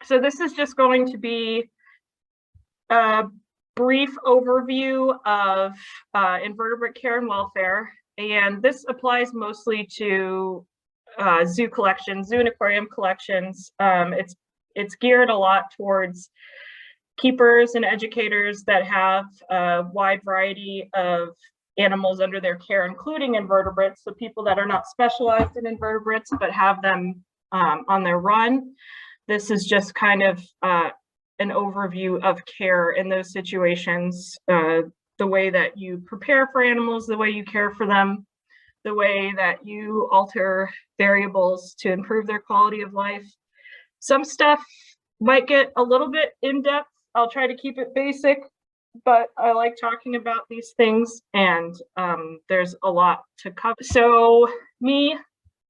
So this is just going to be a brief overview of invertebrate care and welfare. And this applies mostly to zoo collections, zoo and aquarium collections. It's geared a lot towards keepers and educators that have a wide variety of animals under their care, including invertebrates. So people that are not specialized in invertebrates, but have them on their run. This is just kind of an overview of care in those situations, the way that you prepare for animals, the way you care for them, the way that you alter variables to improve their quality of life. Some stuff might get a little bit in-depth. I'll try to keep it basic, but I like talking about these things, and there's a lot to cover. So me,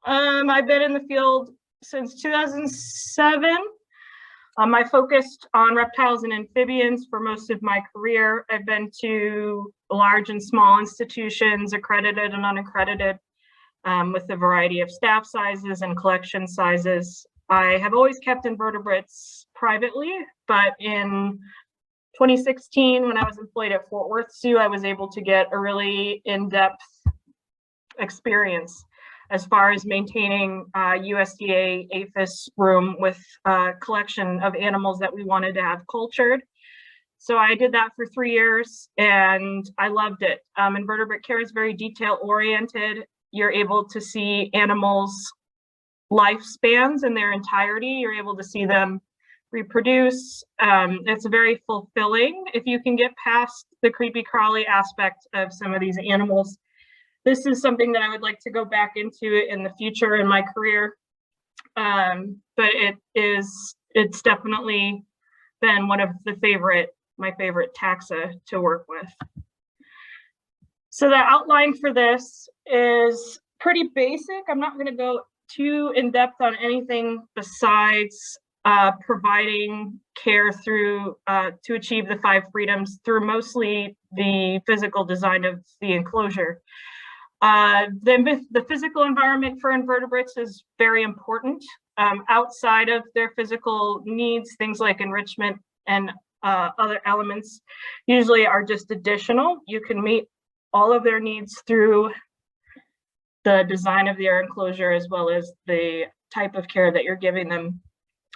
I've been in the field since 2007. I focused on reptiles and amphibians for most of my career. I've been to large and small institutions, accredited and unaccredited, with a variety of staff sizes and collection sizes. I have always kept invertebrates privately, but in 2016, when I was employed at Fort Worth Zoo, I was able to get a really in-depth experience as far as maintaining USDA APHIS room with a collection of animals that we wanted to have cultured. So I did that for 3 years and I loved it. Invertebrate care is very detail oriented. You're able to see animals' lifespans in their entirety. You're able to see them reproduce. It's very fulfilling if you can get past the creepy crawly aspect of some of these animals. This is something that I would like to go back into in the future in my career. But it's definitely been one of my favorite taxa to work with. So the outline for this is pretty basic. I'm not going to go too in depth on anything besides providing care through to achieve the 5 freedoms through mostly the physical design of the enclosure. The physical environment for invertebrates is very important. Outside of their physical needs, things like enrichment and other elements usually are just additional. You can meet all of their needs through the design of their enclosure as well as the type of care that you're giving them.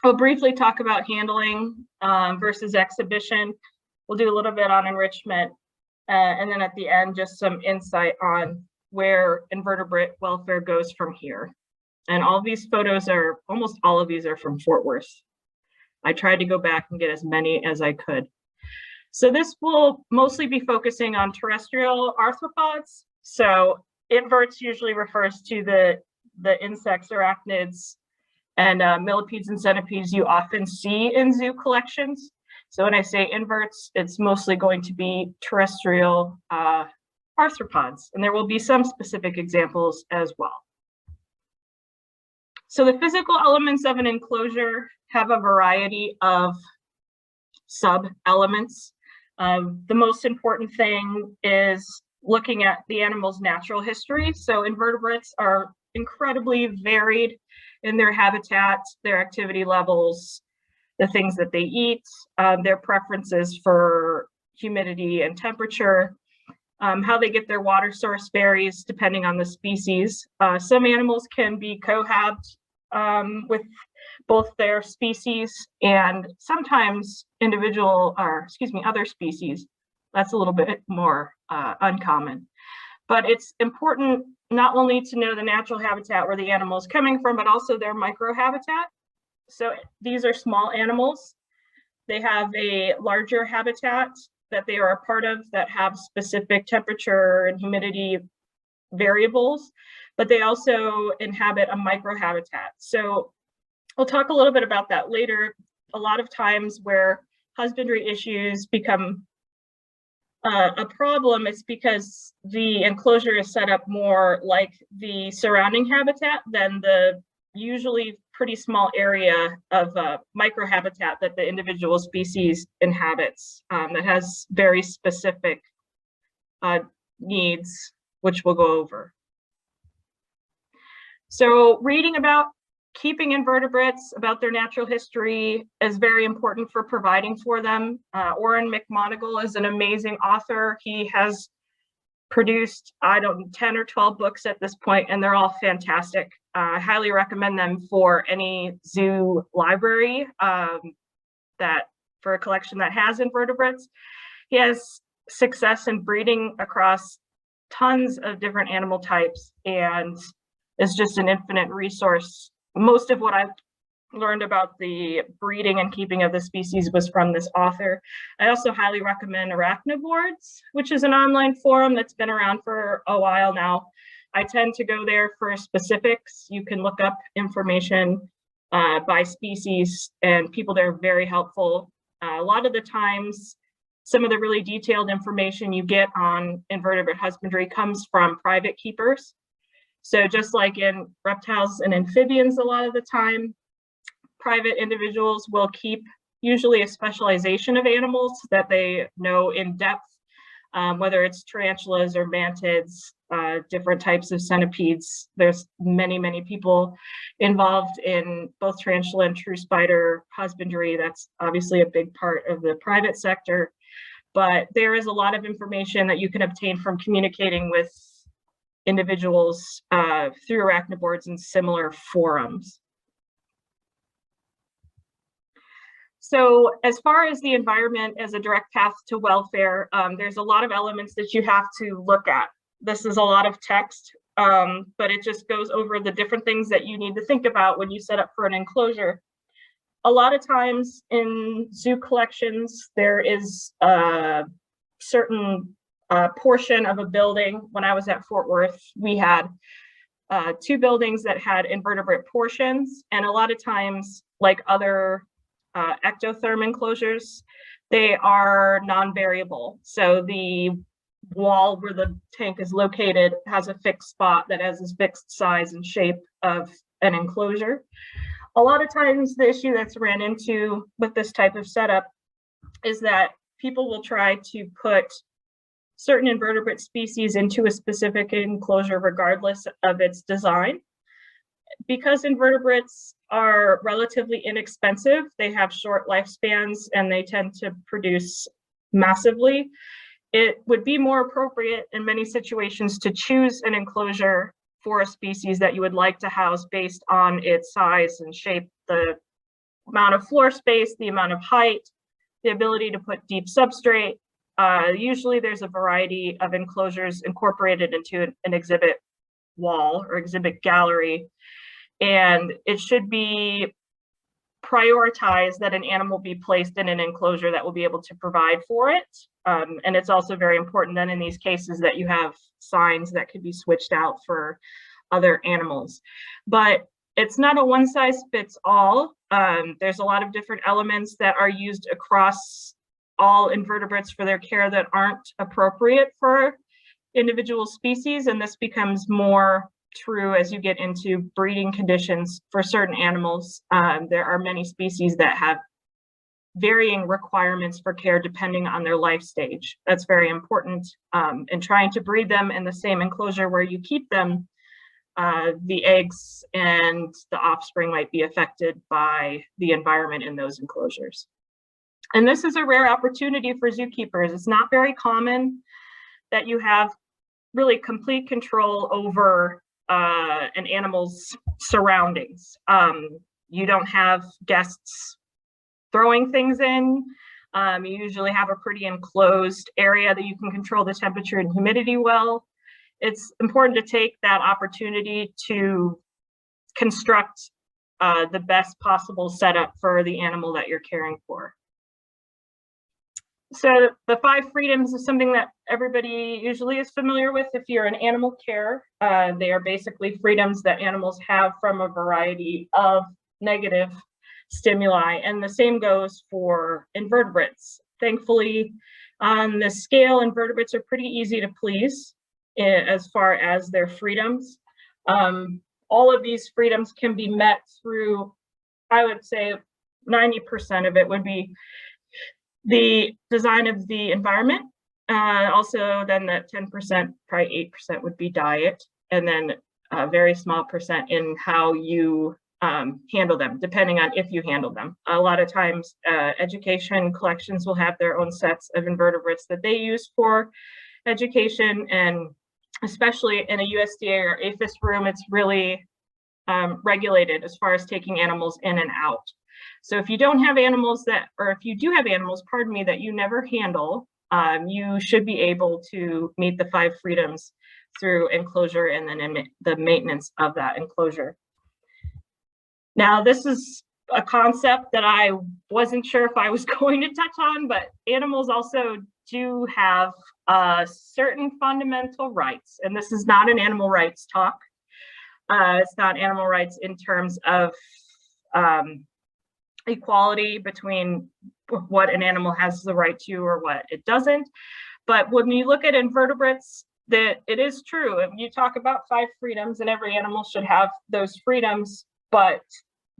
We'll briefly talk about handling versus exhibition. We'll do a little bit on enrichment, and then at the end, just some insight on where invertebrate welfare goes from here. And all these photos are, almost all of these are from Fort Worth. I tried to go back and get as many as I could. So this will mostly be focusing on terrestrial arthropods. So inverts usually refers to the insects, arachnids, and millipedes and centipedes you often see in zoo collections. So when I say inverts, it's mostly going to be terrestrial arthropods, and there will be some specific examples as well. So the physical elements of an enclosure have a variety of sub-elements. The most important thing is looking at the animal's natural history. So invertebrates are incredibly varied in their habitat, their activity levels, the things that they eat, their preferences for humidity and temperature. How they get their water source varies depending on the species. Some animals can be cohabbed with both their species and sometimes other species. That's a little bit more uncommon. But it's important not only to know the natural habitat where the animal is coming from, but also their microhabitat. So these are small animals. They have a larger habitat that they are a part of that have specific temperature and humidity variables, but they also inhabit a microhabitat. So we'll talk a little bit about that later. A lot of times where husbandry issues become a problem, it's because the enclosure is set up more like the surrounding habitat than the usually pretty small area of microhabitat that the individual species inhabits that has very specific needs, which we'll go over. So reading about keeping invertebrates, about their natural history, is very important for providing for them. Oren McMonigal is an amazing author. He has produced, 10 or 12 books at this point, and they're all fantastic. I highly recommend them for any zoo library for a collection that has invertebrates. He has success in breeding across tons of different animal types and is just an infinite resource. Most of what I've learned about the breeding and keeping of the species was from this author. I also highly recommend Arachnoboards, which is an online forum that's been around for a while now. I tend to go there for specifics. You can look up information by species, and people there are very helpful. A lot of the times, some of the really detailed information you get on invertebrate husbandry comes from private keepers. So just like in reptiles and amphibians, a lot of the time, private individuals will keep usually a specialization of animals that they know in depth, whether it's tarantulas or mantids, different types of centipedes. There's many, many people involved in both tarantula and true spider husbandry. That's obviously a big part of the private sector, but there is a lot of information that you can obtain from communicating with individuals through Arachnoboards and similar forums. So as far as the environment as a direct path to welfare, there's a lot of elements that you have to look at. This is a lot of text, but it just goes over the different things that you need to think about when you set up for an enclosure. A lot of times in zoo collections, there is a certain portion of a building. When I was at Fort Worth, we had 2 buildings that had invertebrate portions, and a lot of times, like other ectotherm enclosures, they are non-variable. So the wall where the tank is located has a fixed spot that has a fixed size and shape of an enclosure. A lot of times the issue that's ran into with this type of setup is that people will try to put certain invertebrate species into a specific enclosure regardless of its design. Because invertebrates are relatively inexpensive, they have short lifespans and they tend to produce massively, it would be more appropriate in many situations to choose an enclosure for a species that you would like to house based on its size and shape, the amount of floor space, the amount of height, the ability to put deep substrate. Usually there's a variety of enclosures incorporated into an exhibit wall or exhibit gallery, and it should be prioritized that an animal be placed in an enclosure that will be able to provide for it. And it's also very important then in these cases that you have signs that could be switched out for other animals. But it's not a one size fits all. There's a lot of different elements that are used across all invertebrates for their care that aren't appropriate for individual species, and this becomes more true as you get into breeding conditions for certain animals. There are many species that have varying requirements for care depending on their life stage. That's very important. In trying to breed them in the same enclosure where you keep them, the eggs and the offspring might be affected by the environment in those enclosures. And this is a rare opportunity for zookeepers. It's not very common that you have really complete control over an animal's surroundings. You don't have guests throwing things in. You usually have a pretty enclosed area that you can control the temperature and humidity well. It's important to take that opportunity to construct the best possible setup for the animal that you're caring for. So the 5 freedoms is something that everybody usually is familiar with if you're in animal care. They are basically freedoms that animals have from a variety of negative stimuli, and the same goes for invertebrates. Thankfully, on the scale, invertebrates are pretty easy to please as far as their freedoms. All of these freedoms can be met through, I would say 90% of it would be the design of the environment. Also then that 10%, probably 8% would be diet, and then a very small percent in how you handle them, depending on if you handle them. A lot of times education collections will have their own sets of invertebrates that they use for education, and especially in a USDA or APHIS room, it's really regulated as far as taking animals in and out. So if you don't have animals that, or if you do have animals, pardon me, that you never handle, you should be able to meet the 5 freedoms through enclosure and then the maintenance of that enclosure. Now, this is a concept that I wasn't sure if I was going to touch on, but animals also do have certain fundamental rights, and this is not an animal rights talk. It's not animal rights in terms of equality between what an animal has the right to or what it doesn't. But when you look at invertebrates, that it is true. If you talk about 5 freedoms, and every animal should have those freedoms, but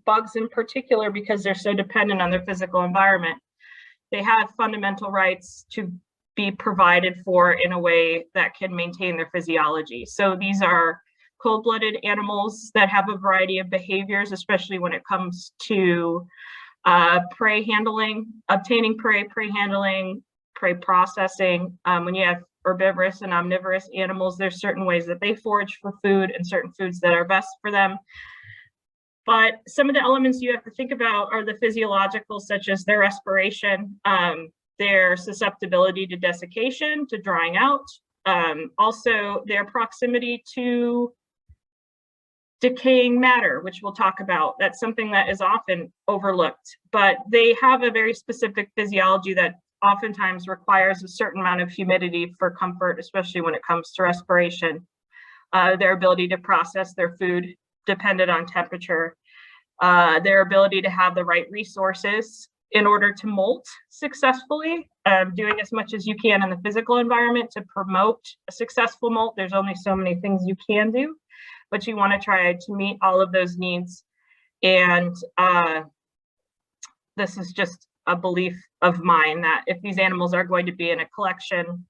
bugs in particular, because they're so dependent on their physical environment, they have fundamental rights to be provided for in a way that can maintain their physiology. So these are cold-blooded animals that have a variety of behaviors, especially when it comes to prey handling, obtaining prey, prey handling, prey processing. When you have herbivorous and omnivorous animals, there's certain ways that they forage for food and certain foods that are best for them. But some of the elements you have to think about are the physiological, such as their respiration, their susceptibility to desiccation, to drying out, also their proximity to decaying matter, which we'll talk about. That's something that is often overlooked, but they have a very specific physiology that oftentimes requires a certain amount of humidity for comfort, especially when it comes to respiration. Their ability to process their food dependent on temperature, their ability to have the right resources in order to molt successfully, doing as much as you can in the physical environment to promote a successful molt. There's only so many things you can do, but you want to try to meet all of those needs. And this is just a belief of mine that if these animals are going to be in a collection,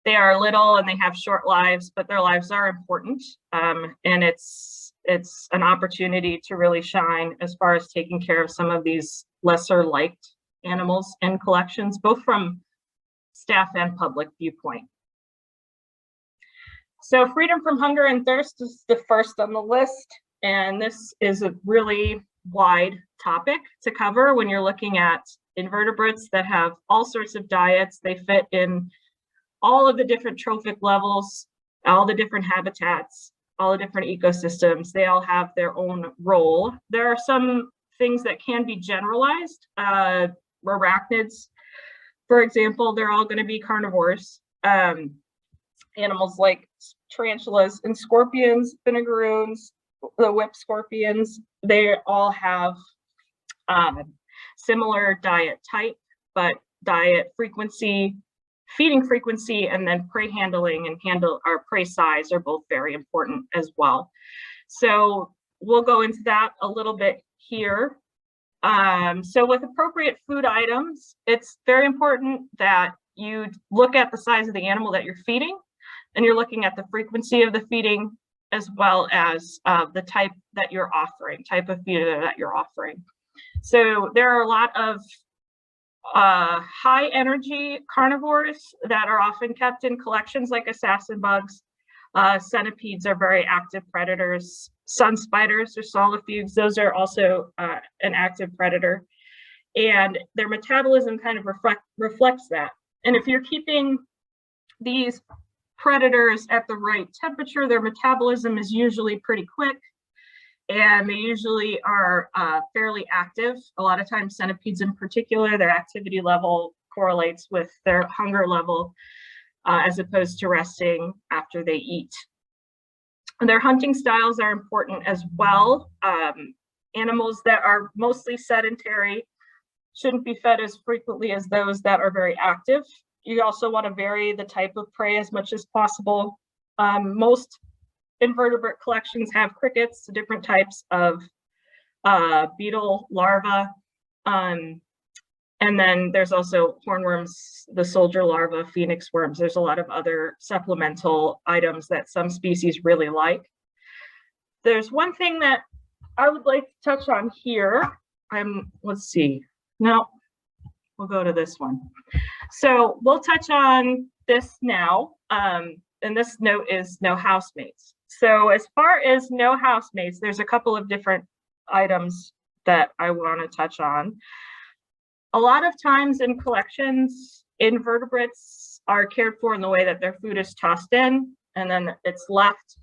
they are little and they have short lives, but their lives are important. And it's an opportunity to really shine as far as taking care of some of these lesser liked animals in collections, both from staff and public viewpoint. So freedom from hunger and thirst is the first on the list. And this is a really wide topic to cover when you're looking at invertebrates that have all sorts of diets. They fit in all of the different trophic levels, all the different habitats, all the different ecosystems. They all have their own role. There are some things that can be generalized. Arachnids, for example, they're all going to be carnivores. Animals like tarantulas and scorpions, vinegaroons, the whip scorpions, they all have similar diet type, but diet frequency, feeding frequency, and then prey handling and prey size are both very important as well. So we'll go into that a little bit here. So with appropriate food items, it's very important that you look at the size of the animal that you're feeding, and you're looking at the frequency of the feeding, as well as the type that you're offering, type of feeder that you're offering. So there are a lot of high energy carnivores that are often kept in collections, like assassin bugs. Centipedes are very active predators. Sun spiders or solifuges, those are also an active predator. And their metabolism kind of reflects that. And if you're keeping these predators at the right temperature, their metabolism is usually pretty quick, and they usually are fairly active. A lot of times centipedes in particular, their activity level correlates with their hunger level as opposed to resting after they eat. Their hunting styles are important as well. Animals that are mostly sedentary shouldn't be fed as frequently as those that are very active. You also want to vary the type of prey as much as possible. Most invertebrate collections have crickets, different types of beetle larvae. And then there's also hornworms, the soldier larva, phoenix worms. There's a lot of other supplemental items that some species really like. There's one thing that I would like to touch on here, let's see, no, we'll go to this one. So we'll touch on this now, and this note is no housemates. So as far as no housemates, there's a couple of different items that I want to touch on. A lot of times in collections, invertebrates are cared for in the way that their food is tossed in and then it's left.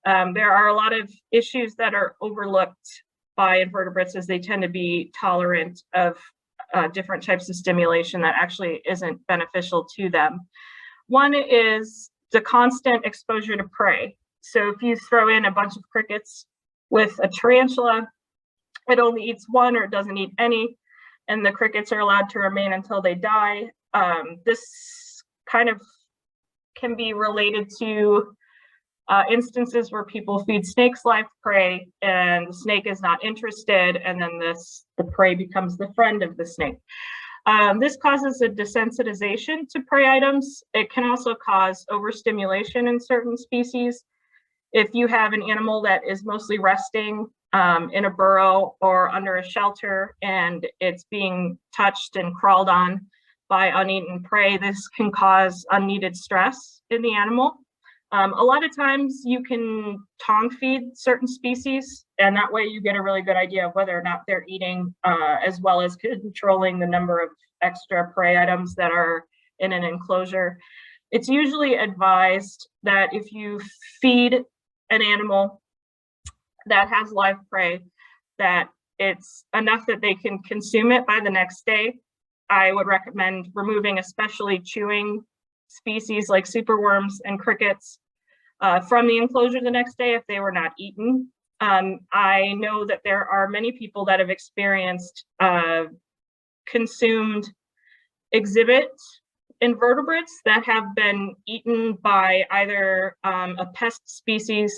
There are a lot of issues that are overlooked by invertebrates as they tend to be tolerant of different types of stimulation that actually isn't beneficial to them. One is the constant exposure to prey. So if you throw in a bunch of crickets with a tarantula, it only eats one or it doesn't eat any, and the crickets are allowed to remain until they die. This kind of can be related to instances where people feed snakes live prey and the snake is not interested, and then the prey becomes the friend of the snake. This causes a desensitization to prey items. It can also cause overstimulation in certain species. If you have an animal that is mostly resting in a burrow or under a shelter and it's being touched and crawled on by uneaten prey, this can cause unneeded stress in the animal. A lot of times you can tongue feed certain species, and that way you get a really good idea of whether or not they're eating, as well as controlling the number of extra prey items that are in an enclosure. It's usually advised that if you feed an animal that has live prey, that it's enough that they can consume it by the next day. I would recommend removing especially chewing species like superworms and crickets from the enclosure the next day if they were not eaten. I know that there are many people that have experienced consumed exhibit invertebrates that have been eaten by either a pest species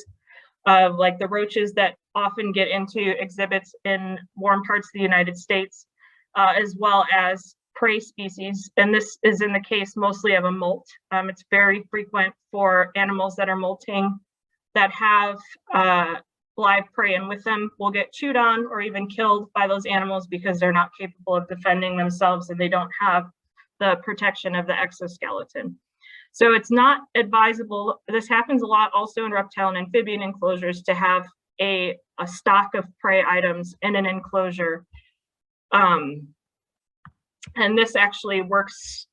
of like the roaches that often get into exhibits in warm parts of the United States, as well as prey species. And this is in the case mostly of a molt. It's very frequent for animals that are molting that have live prey in with them will get chewed on or even killed by those animals because they're not capable of defending themselves and they don't have the protection of the exoskeleton. So it's not advisable. This happens a lot also in reptile and amphibian enclosures to have a stock of prey items in an enclosure. And this actually works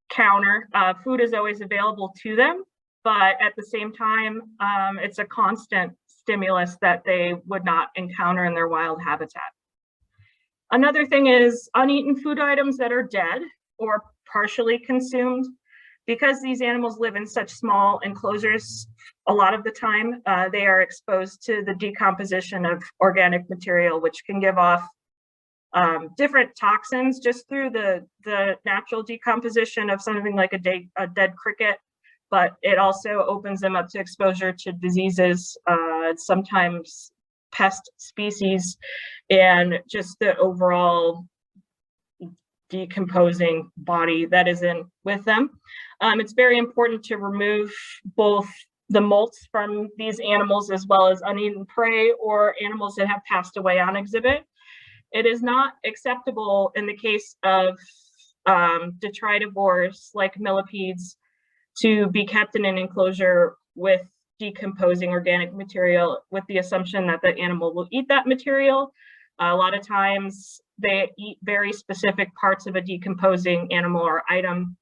counter. Food is always available to them, but at the same time, it's a constant stimulus that they would not encounter in their wild habitat. Another thing is uneaten food items that are dead or partially consumed. Because these animals live in such small enclosures, a lot of the time, they are exposed to the decomposition of organic material, which can give off different toxins just through the natural decomposition of something like a dead cricket, but it also opens them up to exposure to diseases, sometimes pest species, and just the overall decomposing body that is in with them. It's very important to remove both the molts from these animals as well as uneaten prey or animals that have passed away on exhibit. It is not acceptable in the case of detritivores like millipedes to be kept in an enclosure with decomposing organic material with the assumption that the animal will eat that material. A lot of times they eat very specific parts of a decomposing animal or item,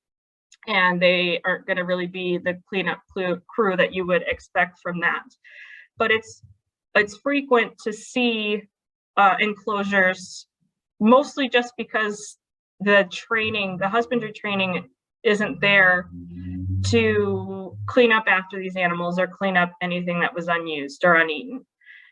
and they aren't going to really be the cleanup crew that you would expect from that. But it's frequent to see enclosures, mostly just because the husbandry training isn't there to clean up after these animals or clean up anything that was unused or uneaten.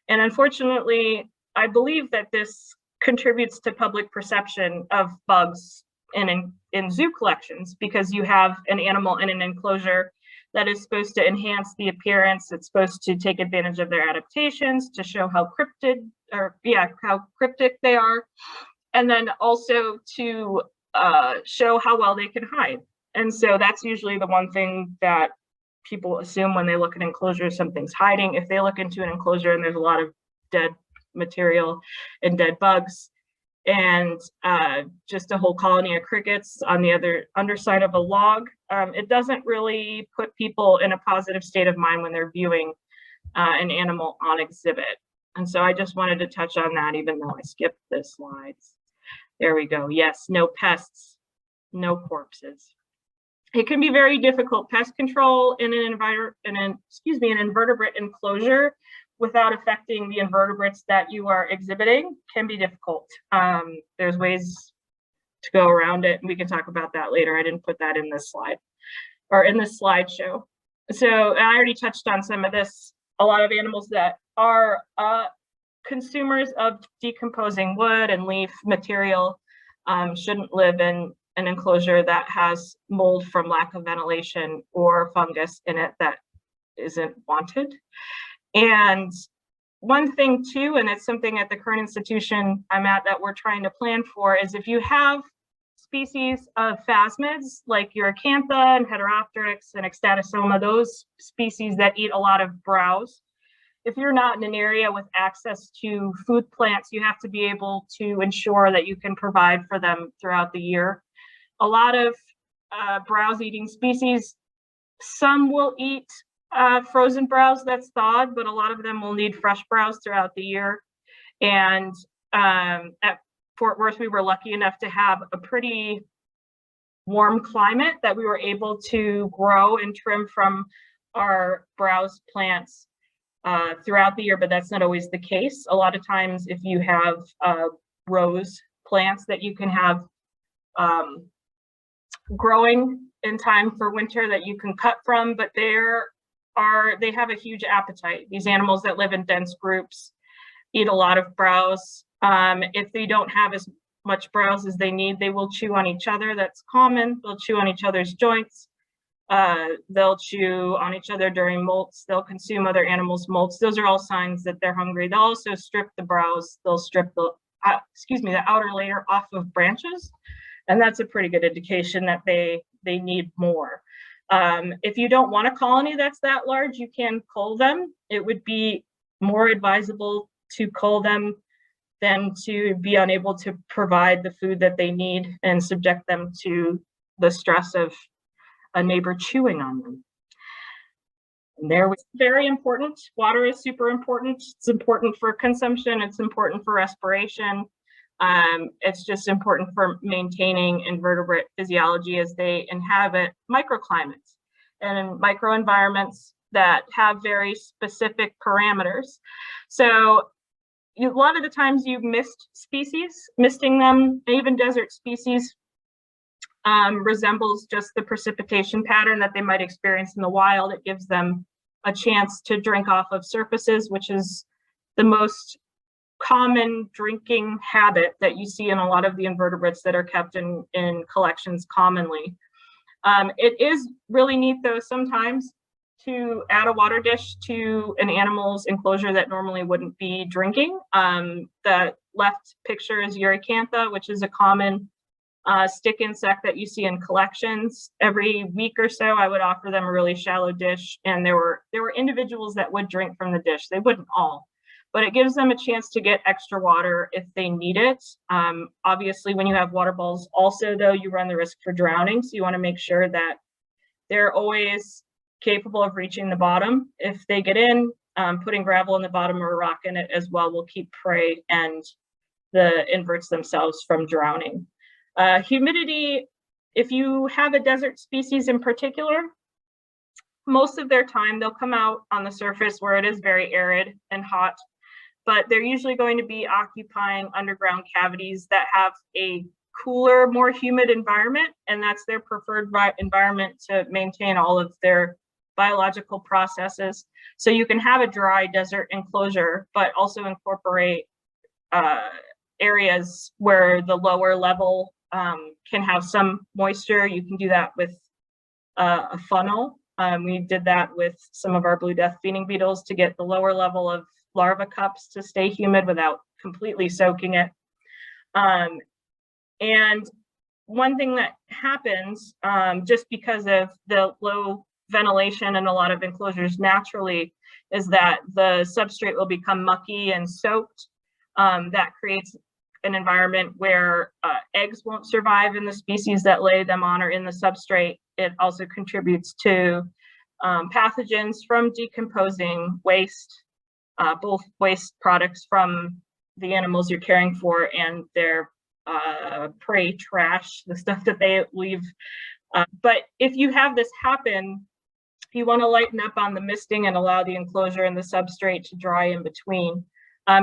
And unfortunately, I believe that this contributes to public perception of bugs in zoo collections, because you have an animal in an enclosure that is supposed to enhance the appearance. It's supposed to take advantage of their adaptations to show how cryptic they are, and then also to show how well they can hide. And so that's usually the one thing that people assume when they look at enclosures, something's hiding. If they look into an enclosure and there's a lot of dead material and dead bugs, and just a whole colony of crickets on the other underside of a log. It doesn't really put people in a positive state of mind when they're viewing an animal on exhibit. And so I just wanted to touch on that, even though I skipped the slides. There we go. Yes, no pests, no corpses. It can be very difficult. Pest control in an invertebrate enclosure without affecting the invertebrates that you are exhibiting can be difficult. There's ways to go around it, and we can talk about that later. I didn't put that in this slide or in this slideshow. So I already touched on some of this. A lot of animals that are consumers of decomposing wood and leaf material shouldn't live in an enclosure that has mold from lack of ventilation or fungus in it that isn't wanted. And one thing too, and it's something at the current institution I'm at that we're trying to plan for, is if you have species of phasmids like Uracantha and Heteropteryx and Ecstatosoma, those species that eat a lot of browse, if you're not in an area with access to food plants, you have to be able to ensure that you can provide for them throughout the year. A lot of browse-eating species, some will eat frozen browse that's thawed, but a lot of them will need fresh browse throughout the year. And at Fort Worth, we were lucky enough to have a pretty warm climate that we were able to grow and trim from our browse plants throughout the year, but that's not always the case. A lot of times, if you have rose plants that you can have growing in time for winter that you can cut from, but they have a huge appetite. These animals that live in dense groups eat a lot of browse. If they don't have as much browse as they need, they will chew on each other. That's common. They'll chew on each other's joints. They'll chew on each other during molts. They'll consume other animals' molts. Those are all signs that they're hungry. They'll also strip the browse. They'll strip the outer layer off of branches. And that's a pretty good indication that they need more. If you don't want a colony that's that large, you can cull them. It would be more advisable to cull them than to be unable to provide the food that they need and subject them to the stress of a neighbor chewing on them. And there was very important. Water is super important. It's important for consumption. It's important for respiration. It's just important for maintaining invertebrate physiology as they inhabit microclimates and microenvironments that have very specific parameters. So a lot of the times you mist species, misting them, even desert species, resembles just the precipitation pattern that they might experience in the wild. It gives them a chance to drink off of surfaces, which is the most common drinking habit that you see in a lot of the invertebrates that are kept in collections commonly. It is really neat though sometimes to add a water dish to an animal's enclosure that normally wouldn't be drinking. The left picture is Uracantha, which is a common stick insect that you see in collections. Every week or so, I would offer them a really shallow dish, and there were individuals that would drink from the dish. They wouldn't all, but it gives them a chance to get extra water if they need it. Obviously, when you have water balls, also though, you run the risk for drowning, so you want to make sure that they're always capable of reaching the bottom. If they get in, putting gravel in the bottom or a rock in it as well will keep prey and the inverts themselves from drowning. Humidity, if you have a desert species in particular, most of their time they'll come out on the surface where it is very arid and hot, but they're usually going to be occupying underground cavities that have a cooler, more humid environment, and that's their preferred environment to maintain all of their biological processes. So you can have a dry desert enclosure, but also incorporate areas where the lower level can have some moisture. You can do that with a funnel. We did that with some of our blue death feeding beetles to get the lower level of larva cups to stay humid without completely soaking it. And one thing that happens just because of the low ventilation in a lot of enclosures naturally is that the substrate will become mucky and soaked. that creates an environment where eggs won't survive in the species that lay them on or in the substrate. It also contributes to pathogens from decomposing waste, both waste products from the animals you're caring for and their prey trash, the stuff that they leave. But if you have this happen, you want to lighten up on the misting and allow the enclosure and the substrate to dry in between.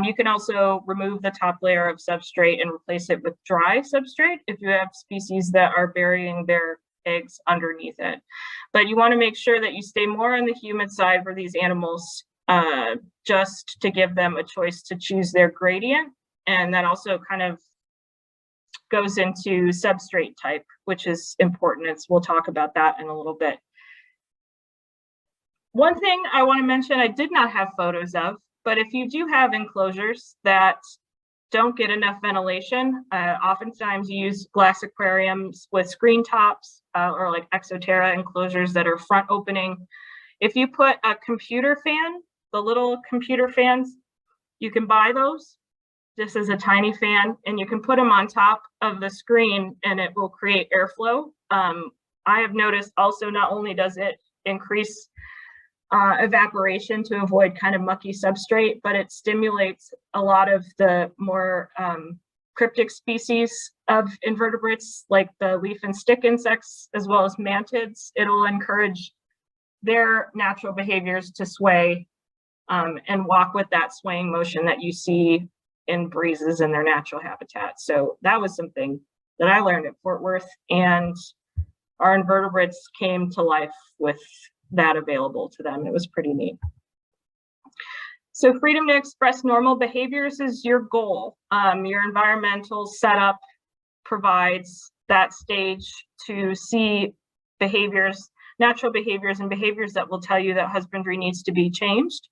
You can also remove the top layer of substrate and replace it with dry substrate if you have species that are burying their eggs underneath it. But you want to make sure that you stay more on the humid side for these animals, just to give them a choice to choose their gradient. And that also kind of goes into substrate type, which is important. We'll talk about that in a little bit. One thing I want to mention, I did not have photos of, but if you do have enclosures that don't get enough ventilation, oftentimes you use glass aquariums with screen tops or like Exoterra enclosures that are front opening. If you put a computer fan, the little computer fans, you can buy those. This is a tiny fan, and you can put them on top of the screen and it will create airflow. I have noticed also, not only does it increase evaporation to avoid kind of mucky substrate, but it stimulates a lot of the more cryptic species of invertebrates, like the leaf and stick insects, as well as mantids. It'll encourage their natural behaviors to sway and walk with that swaying motion that you see in breezes in their natural habitat. So that was something that I learned at Fort Worth, and our invertebrates came to life with that available to them. It was pretty neat. So freedom to express normal behaviors is your goal. Your environmental setup provides that stage to see behaviors, natural behaviors, and behaviors that will tell you that husbandry needs to be changed.